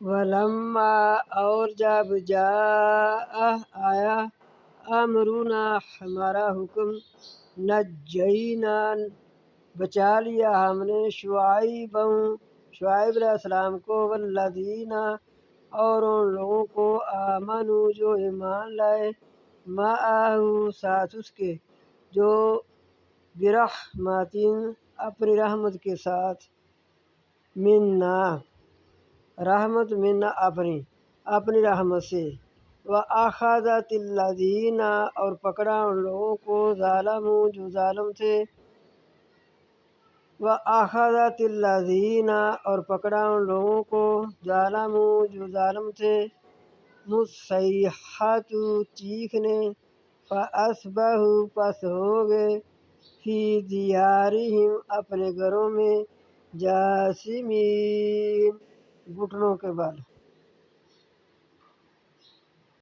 ولما اور جب آیا امرنا ہمارا حکم نجینا بچا لیا ہم نے شعیب علیہ السلام کو والذین اور ان لوگوں کو آمنو جو ایمان لائے معہ ساتھ اس کے جو برحمتین اپنی رحمت کے ساتھ منا رحمت منا اپنی رحمت سے وَأَخَذَتِ الَّذِينَ اور پکڑا ان لوگوں کو ظالموا جو ظالم تھے وَأَخَذَتِ الَّذِينَ اور پکڑا ان لوگوں کو ظالموا جو ظالم تھے الصَّیحَۃُ چیخ نے فَأَصْبَحُوا پس ہو گئے فی دیارہم اپنے گھروں میں جاثمین گھٹنوں کے بل